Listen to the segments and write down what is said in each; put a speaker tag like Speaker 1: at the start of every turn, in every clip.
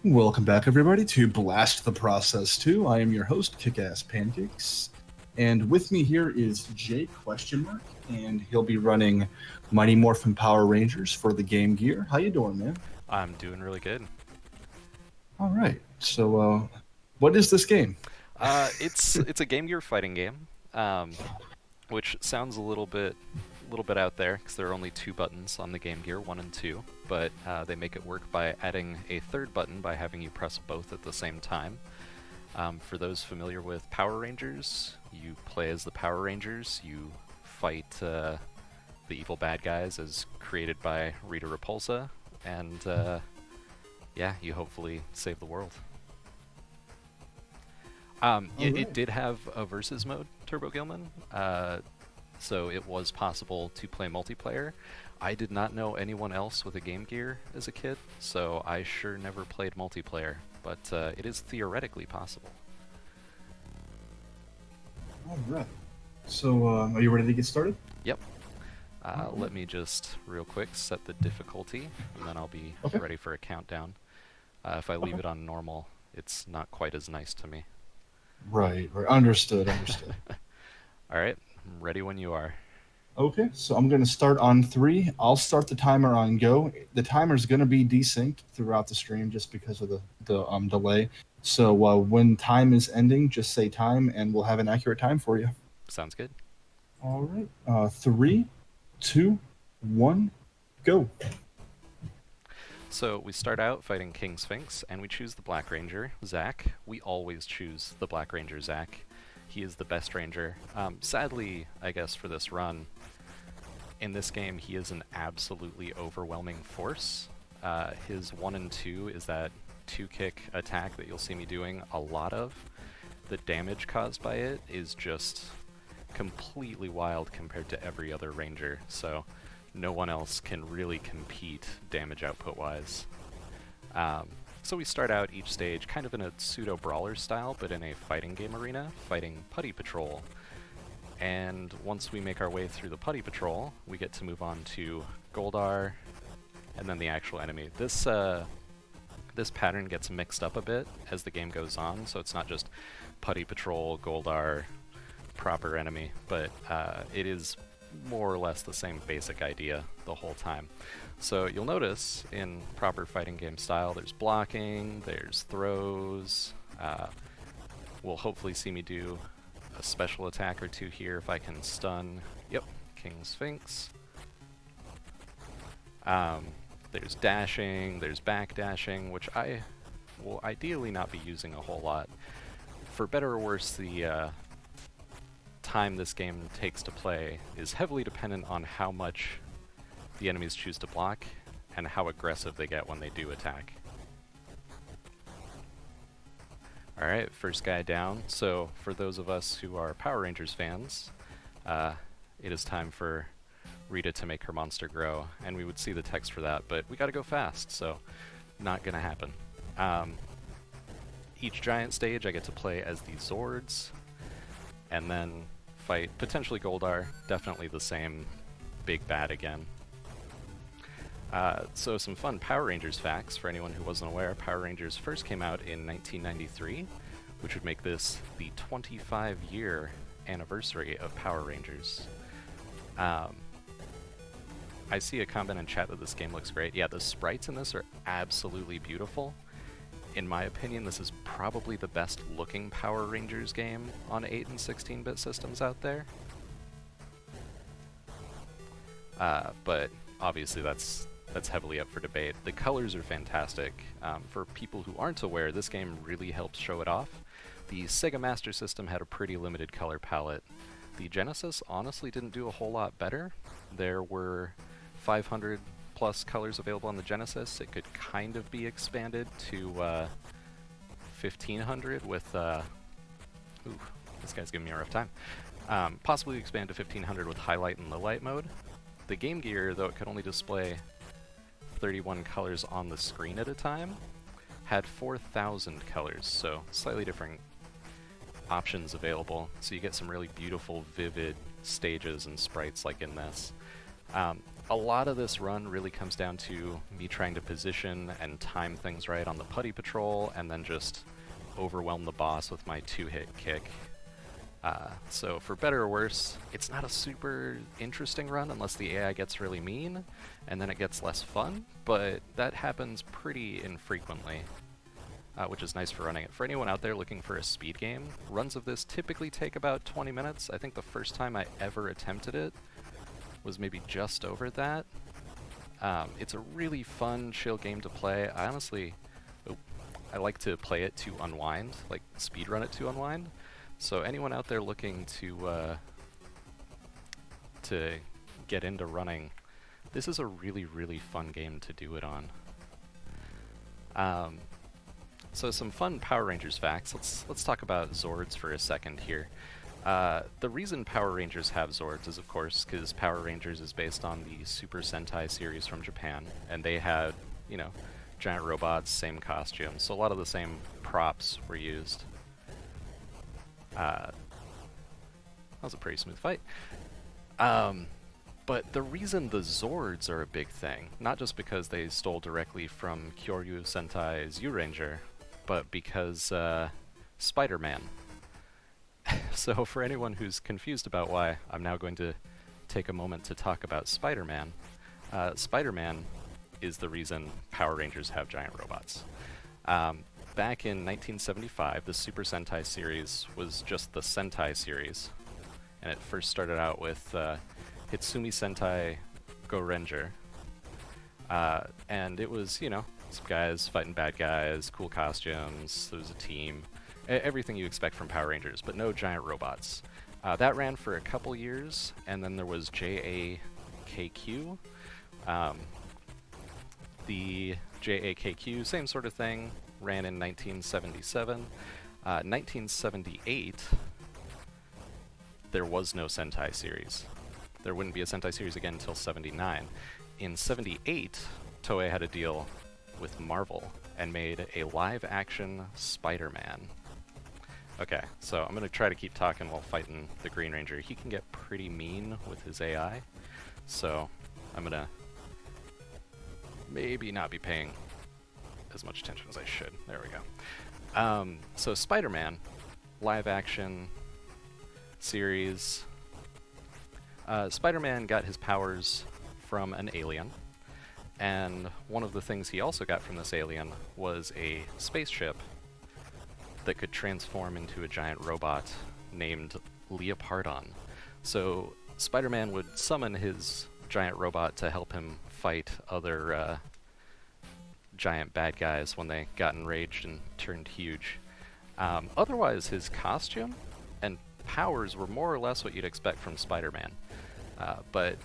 Speaker 1: Welcome back, everybody, to Blast the Process 2. I am your host, Kick-Ass Pancakes, and with me here is jquestionmark, and he'll be running Mighty Morphin Power Rangers for the Game Gear. How you doing, man?
Speaker 2: I'm doing really good.
Speaker 1: All right. So, what is this game?
Speaker 2: It's a Game Gear fighting game, which sounds a little bit out there because there are only two buttons on the Game Gear, 1 and 2, but they make it work by adding a third button by having you press both at the same time. For those familiar with Power Rangers, you play as the Power Rangers. You fight the evil bad guys as created by Rita Repulsa, and yeah, you hopefully save the world. It did have a versus mode, Turbo Gilman, so it was possible to play multiplayer. I did not know anyone else with a Game Gear as a kid, so I sure never played multiplayer, but it is theoretically possible.
Speaker 1: All right. So, are you ready to get started?
Speaker 2: Yep. Let me just, real quick, set the difficulty, and then I'll be
Speaker 1: Okay.
Speaker 2: ready for a countdown. If I leave it on normal, it's not quite as nice to me.
Speaker 1: Right. Understood.
Speaker 2: Alright, I'm ready when you are.
Speaker 1: Okay, so I'm going to start on 3. I'll start the timer on go. The timer's going to be desynced throughout the stream just because of the delay. So when time is ending, just say time, and we'll have an accurate time for you.
Speaker 2: Sounds good.
Speaker 1: All right. 3, 2, 1, go.
Speaker 2: So we start out fighting King Sphinx, and we choose the Black Ranger, Zack. We always choose the Black Ranger, Zack. He is the best ranger. Sadly, I guess, for this run, in this game, he is an absolutely overwhelming force. His 1 and 2 is that 2-kick attack that you'll see me doing a lot of. The damage caused by it is just completely wild compared to every other ranger, so no one else can really compete damage output-wise. So we start out each stage kind of in a pseudo-brawler style, but in a fighting game arena, fighting Putty Patrol. And once we make our way through the Putty Patrol, we get to move on to Goldar, and then the actual enemy. This pattern gets mixed up a bit as the game goes on, so it's not just Putty Patrol, Goldar, proper enemy, but it is more or less the same basic idea the whole time. So you'll notice in proper fighting game style, there's blocking, there's throws. Will hopefully see me do a special attack or two here if I can stun. Yep, King Sphinx. There's dashing, there's back dashing, which I will ideally not be using a whole lot. For better or worse, the time this game takes to play is heavily dependent on how much the enemies choose to block and how aggressive they get when they do attack. Alright, first guy down. So for those of us who are Power Rangers fans, it is time for Rita to make her monster grow, and we would see the text for that, but we gotta go fast, so not gonna happen. Each giant stage I get to play as the Zords, and then fight potentially Goldar, definitely the same big bad again. So some fun Power Rangers facts for anyone who wasn't aware. Power Rangers first came out in 1993, which would make this the 25-year anniversary of Power Rangers. I see a comment in chat that this game looks great. Yeah, the sprites in this are absolutely beautiful. In my opinion, this is probably the best looking Power Rangers game on 8 and 16-bit systems out there. But obviously that's heavily up for debate. The colors are fantastic. For people who aren't aware, this game really helps show it off. The Sega Master System had a pretty limited color palette. The Genesis honestly didn't do a whole lot better. There were 500 plus colors available on the Genesis. It could kind of be expanded to 1500 with ooh, this guy's giving me a rough time. Possibly expand to 1500 with highlight and low light mode. The Game Gear, though it could only display 31 colors on the screen at a time, had 4,000 colors, so slightly different options available. So you get some really beautiful, vivid stages and sprites like in this. a lot of this run really comes down to me trying to position and time things right on the putty patrol, and then just overwhelm the boss with my 2-hit kick. So for better or worse, it's not a super interesting run unless the AI gets really mean, and then it gets less fun, but that happens pretty infrequently, which is nice for running it. For anyone out there looking for a speed game, runs of this typically take about 20 minutes. I think the first time I ever attempted it was maybe just over that. It's a really fun, chill game to play. I honestly, I like to play it to unwind, like speedrun it to unwind. So anyone out there looking to get into running, this is a really, really fun game to do it on. So some fun Power Rangers facts. Let's talk about Zords for a second here. The reason Power Rangers have Zords is, of course, because Power Rangers is based on the Super Sentai series from Japan, and they had, you know, giant robots, same costumes, so a lot of the same props were used. That was a pretty smooth fight. But the reason the Zords are a big thing, not just because they stole directly from Kyoryu Sentai's Zyuranger, but because Spider-Man. So for anyone who's confused about why, I'm now going to take a moment to talk about Spider-Man. Spider-Man is the reason Power Rangers have giant robots. Back in 1975, the Super Sentai series was just the Sentai series, and it first started out with Hitsumi Sentai Go Ranger, and it was, you know, some guys fighting bad guys, cool costumes, there was a team, everything you expect from Power Rangers, but no giant robots. That ran for a couple years, and then there was JAKQ. The JAKQ, same sort of thing, ran in 1977. 1978, there was no Sentai series. There wouldn't be a Sentai series again until 79. In 78, Toei had a deal with Marvel and made a live-action Spider-Man. Okay, so I'm going to try to keep talking while fighting the Green Ranger. He can get pretty mean with his AI, so I'm going to maybe not be paying as much attention as I should. There we go. So Spider-Man, live-action series. Spider-Man got his powers from an alien, and one of the things he also got from this alien was a spaceship that could transform into a giant robot named Leopardon. So Spider-Man would summon his giant robot to help him fight other giant bad guys when they got enraged and turned huge. Otherwise, his costume and powers were more or less what you'd expect from Spider-Man. But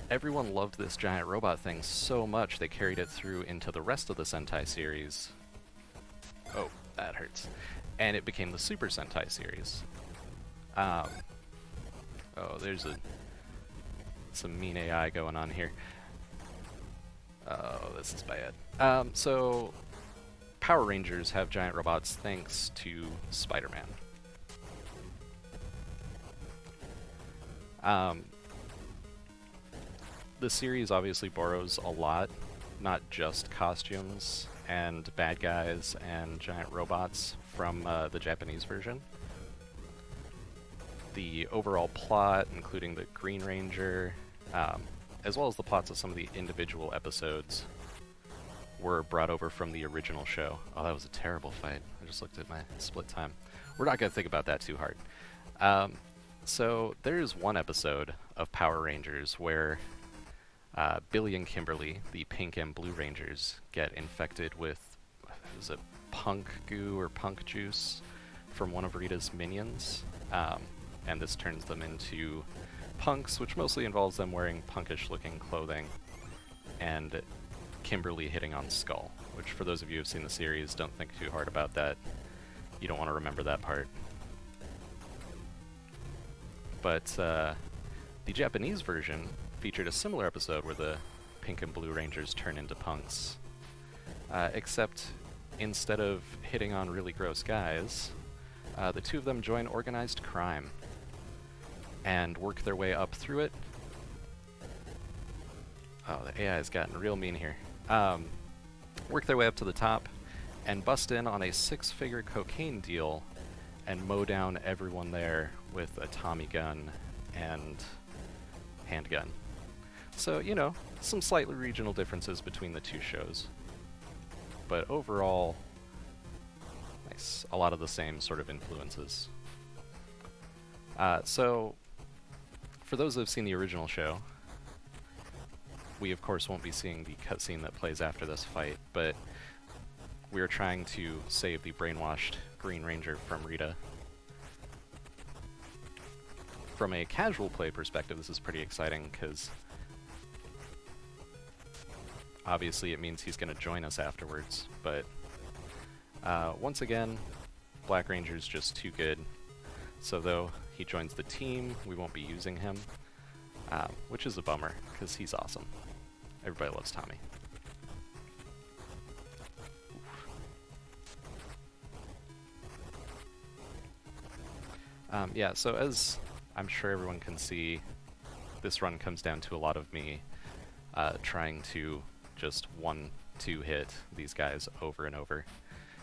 Speaker 2: everyone loved this giant robot thing so much they carried it through into the rest of the Sentai series. Oh, that hurts. And it became the Super Sentai series. Oh, there's some mean AI going on here. Oh, this is bad. So, Power Rangers have giant robots thanks to Spider-Man. The series obviously borrows a lot, not just costumes and bad guys and giant robots from the Japanese version. The overall plot, including the Green Ranger, as well as the plots of some of the individual episodes, were brought over from the original show. Oh, that was a terrible fight. I just looked at my split time. We're not going to think about that too hard. So there's one episode of Power Rangers where Billy and Kimberly, the pink and blue Rangers, get infected with, is it punk goo or punk juice from one of Rita's minions, and this turns them into punks, which mostly involves them wearing punkish-looking clothing, and Kimberly hitting on Skull, which for those of you who've seen the series, don't think too hard about that. You don't want to remember that part. But the Japanese version featured a similar episode where the pink and blue Rangers turn into punks. Except instead of hitting on really gross guys, the two of them join organized crime and work their way up through it Oh, the AI has gotten real mean here. Work their way up to the top and bust in on a 6-figure cocaine deal and mow down everyone there with a Tommy gun and handgun. So, you know, some slightly regional differences between the two shows. But overall, nice. A lot of the same sort of influences. So, for those that have seen the original show, we of course won't be seeing the cutscene that plays after this fight, but we are trying to save the brainwashed Green Ranger from Rita. From a casual play perspective, this is pretty exciting, because obviously it means he's going to join us afterwards, but once again, Black Ranger's just too good, so though he joins the team, we won't be using him, which is a bummer, because he's awesome. Everybody loves Tommy. Yeah, so as I'm sure everyone can see, this run comes down to a lot of me trying to just 1-2 hit these guys over and over.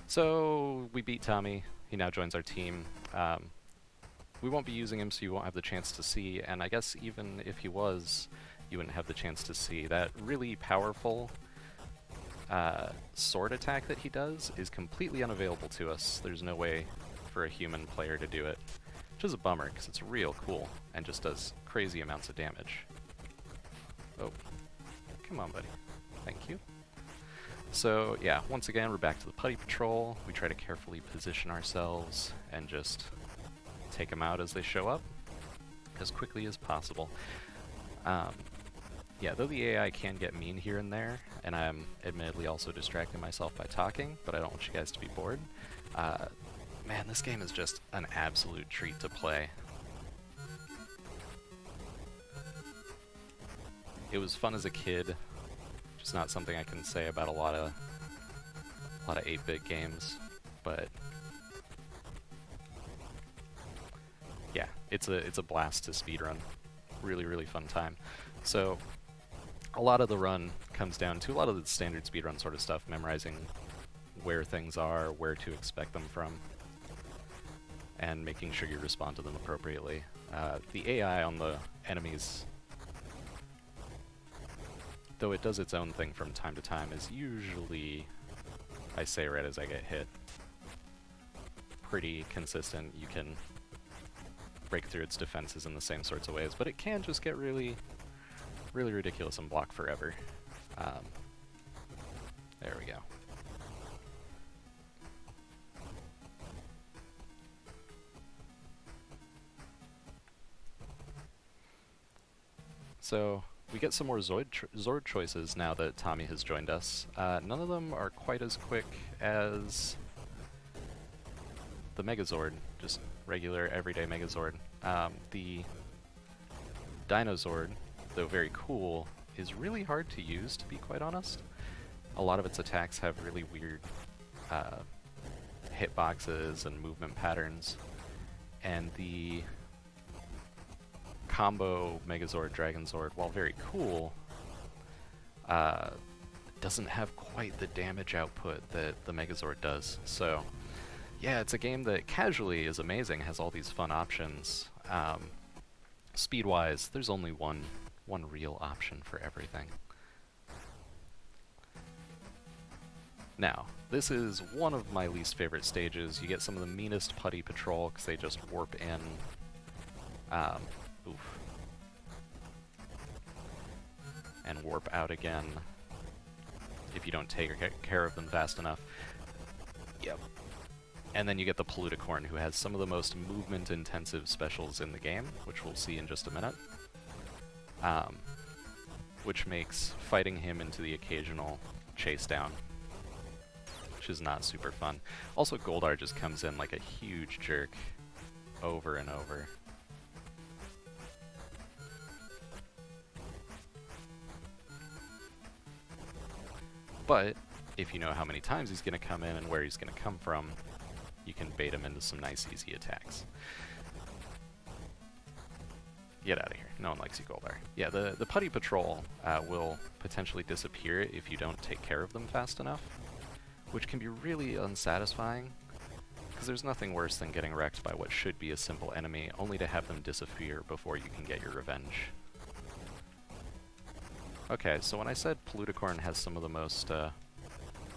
Speaker 2: So we beat Tommy, he now joins our team. We won't be using him, so you won't have the chance to see, and I guess even if he was, you wouldn't have the chance to see. That really powerful sword attack that he does is completely unavailable to us. There's no way for a human player to do it, which is a bummer, because it's real cool and just does crazy amounts of damage. Oh, come on, buddy. Thank you. So yeah, once again, we're back to the putty patrol. We try to carefully position ourselves and just take them out as they show up as quickly as possible. Yeah, though the AI can get mean here and there, and I'm admittedly also distracting myself by talking, but I don't want you guys to be bored. Man, this game is just an absolute treat to play. It was fun as a kid, just not something I can say about a lot of 8-bit games, but yeah, it's a blast to speedrun. Really, really fun time. So a lot of the run comes down to a lot of the standard speedrun sort of stuff, memorizing where things are, where to expect them from, and making sure you respond to them appropriately. The AI on the enemies, though it does its own thing from time to time, is usually, I say right as I get hit, pretty consistent. You can break through its defenses in the same sorts of ways, but it can just get really, really ridiculous and block forever. There we go. So we get some more Zord choices now that Tommy has joined us. None of them are quite as quick as the Megazord, just regular everyday Megazord. The Dinozord, though very cool, is really hard to use, to be quite honest. A lot of its attacks have really weird hitboxes and movement patterns, and the combo Megazord Dragonzord, while very cool, doesn't have quite the damage output that the Megazord does. So yeah, it's a game that casually is amazing, has all these fun options. Speed-wise, there's only one real option for everything. Now, this is one of my least favorite stages. You get some of the meanest putty patrol because they just warp in. Oof. And warp out again if you don't take care of them fast enough. Yep. And then you get the Poluticorn, who has some of the most movement-intensive specials in the game, which we'll see in just a minute. Which makes fighting him into the occasional chase down, which is not super fun. Also, Goldar just comes in like a huge jerk over and over. But if you know how many times he's going to come in and where he's going to come from, you can bait him into some nice easy attacks. Get out of here. No one likes you, Goldar. Yeah, the Putty Patrol will potentially disappear if you don't take care of them fast enough, which can be really unsatisfying, because there's nothing worse than getting wrecked by what should be a simple enemy, only to have them disappear before you can get your revenge. Okay, so when I said Poluticorn has some of the most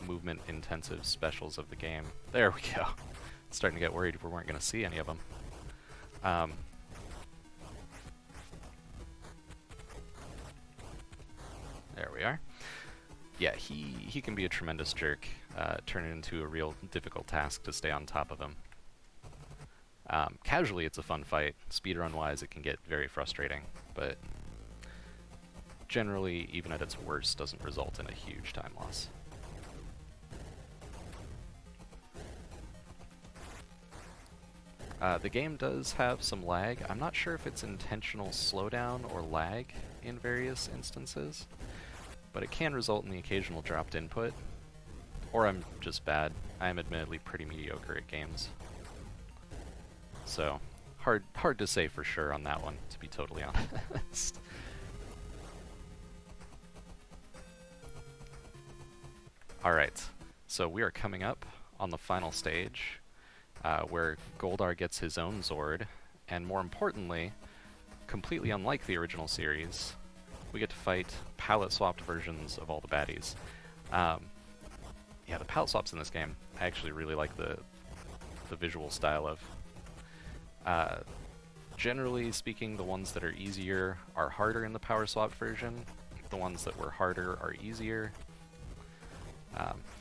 Speaker 2: movement-intensive specials of the game, there we go. Starting to get worried if we weren't going to see any of them. There we are. Yeah, he can be a tremendous jerk, turn it into a real difficult task to stay on top of him. Casually, it's a fun fight. Speedrun-wise, it can get very frustrating, but generally, even at its worst, doesn't result in a huge time loss. The game does have some lag. I'm not sure if it's intentional slowdown or lag in various instances, but it can result in the occasional dropped input. Or I'm just bad. I am admittedly pretty mediocre at games. So, hard to say for sure on that one, to be totally honest. Alright, so we are coming up on the final stage, where Goldar gets his own Zord, and more importantly, completely unlike the original series, we get to fight palette-swapped versions of all the baddies. Yeah, the palette swaps in this game, I actually really like the visual style of. Generally speaking, the ones that are easier are harder in the power swapped version. The ones that were harder are easier,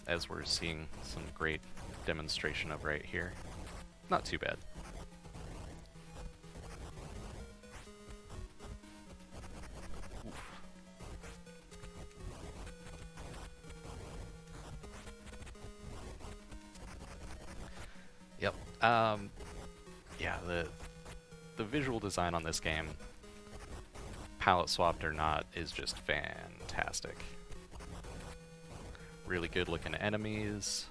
Speaker 2: as we're seeing some great demonstration of right here. Not too bad. Oof. Yep. Yeah, the visual design on this game, palette swapped or not, is just fantastic. Really good looking enemies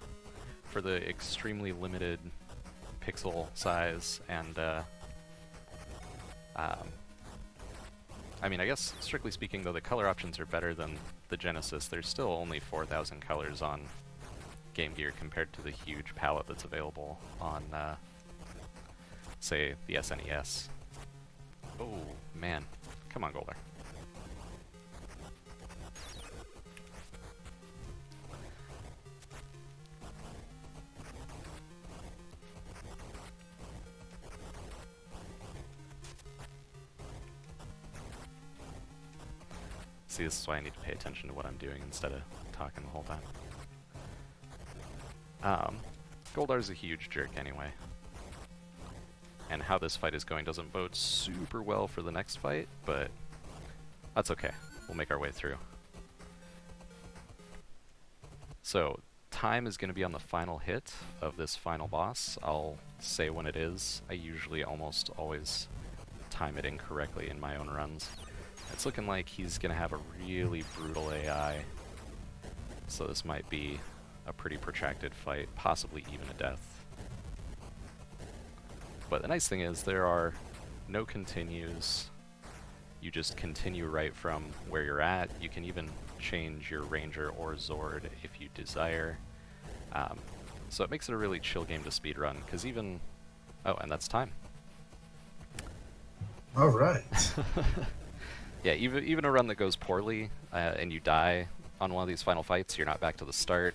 Speaker 2: for the extremely limited pixel size, and I mean, I guess strictly speaking though, the color options are better than the Genesis. There's still only 4,000 colors on Game Gear compared to the huge palette that's available on say the SNES. Oh man, come on, Goldar. See, this is why I need to pay attention to what I'm doing instead of talking the whole time. Goldar's a huge jerk anyway. And how this fight is going doesn't bode super well for the next fight, but that's okay. We'll make our way through. So, time is going to be on the final hit of this final boss. I'll say when it is. I usually almost always time it incorrectly in my own runs. It's looking like he's going to have a really brutal AI, so this might be a pretty protracted fight, possibly even a death. But the nice thing is there are no continues. You just continue right from where you're at. You can even change your Ranger or Zord if you desire. So it makes it a really chill game to speedrun, because even... Oh, and that's time.
Speaker 3: All right.
Speaker 2: Yeah, even a run that goes poorly and you die on one of these final fights, you're not back to the start.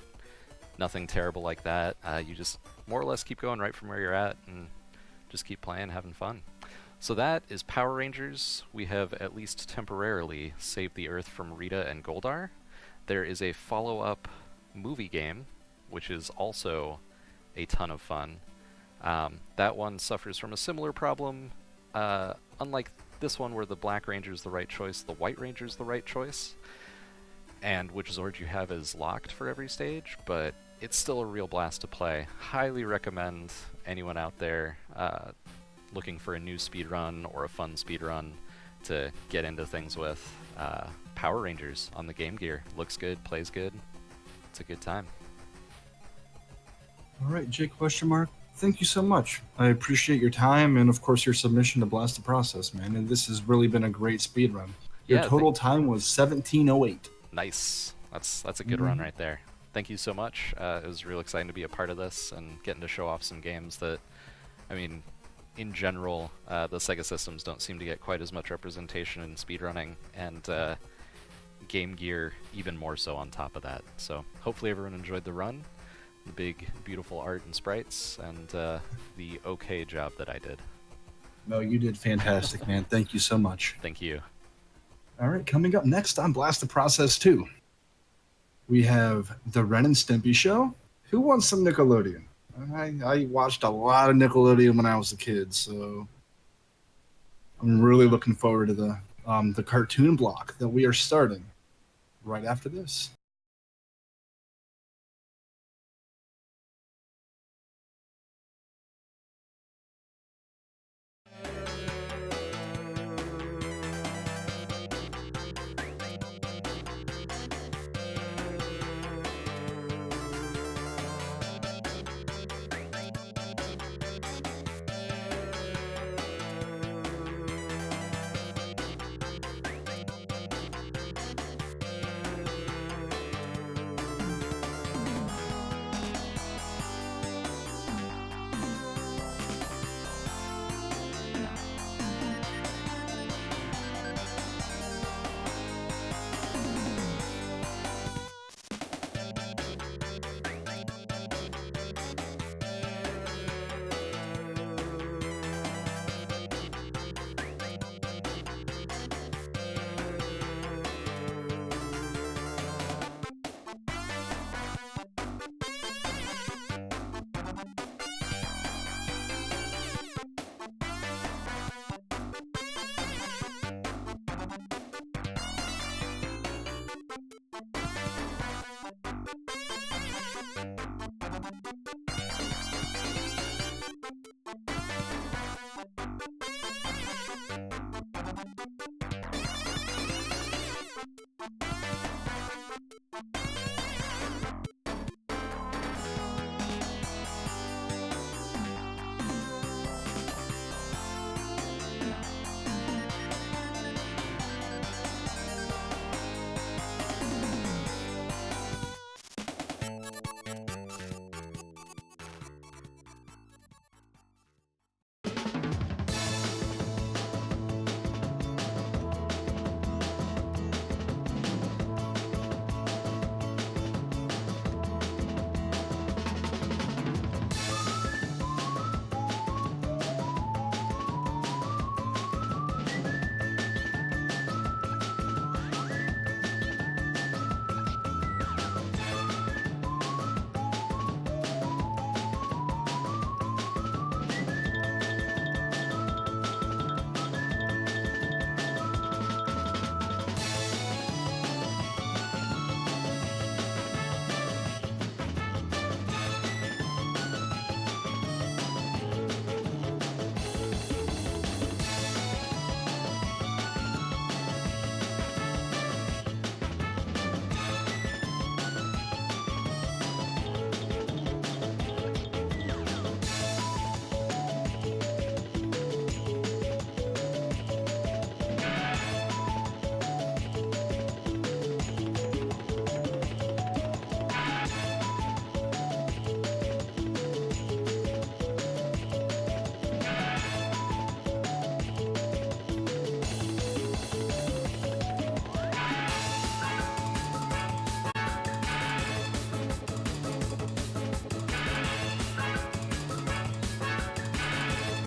Speaker 2: Nothing terrible like that. You just more or less keep going right from where you're at and just keep playing, having fun. So that is Power Rangers. We have at least temporarily saved the Earth from Rita and Goldar. There is a follow-up movie game, which is also a ton of fun. That one suffers from a similar problem. Unlike this one where the Black Ranger is the right choice, the White Ranger is the right choice, and which Zord you have is locked for every stage, but it's still a real blast to play. Highly recommend anyone out there looking for a new speedrun or a fun speedrun to get into things with. Power Rangers on the Game Gear. Looks good, plays good. It's a good time.
Speaker 3: All right, jquestionmark.
Speaker 1: Thank you so much. I appreciate your time and, of course, your submission to Blast the Process, man. And this has really been a great speed run. Your
Speaker 2: Yeah,
Speaker 1: total time was 17:08.
Speaker 2: nice. That's a good run
Speaker 1: Mm-hmm.
Speaker 2: right there. Thank you so much. It was real exciting to be a part of this and getting to show off some games that, I mean, in general, the Sega systems don't seem to get quite as much representation in speedrunning, and Game Gear even more so on top of that. So hopefully everyone enjoyed the run, the big, beautiful art and sprites, and the okay job that I did.
Speaker 1: No, you did fantastic, man. Thank you so much.
Speaker 2: Thank you.
Speaker 1: All right, coming up next on Blast the Process 2, we have the Ren and Stimpy Show. Who wants some Nickelodeon? I watched a lot of Nickelodeon when I was a kid, so I'm really looking forward to the cartoon block that we are starting right after this.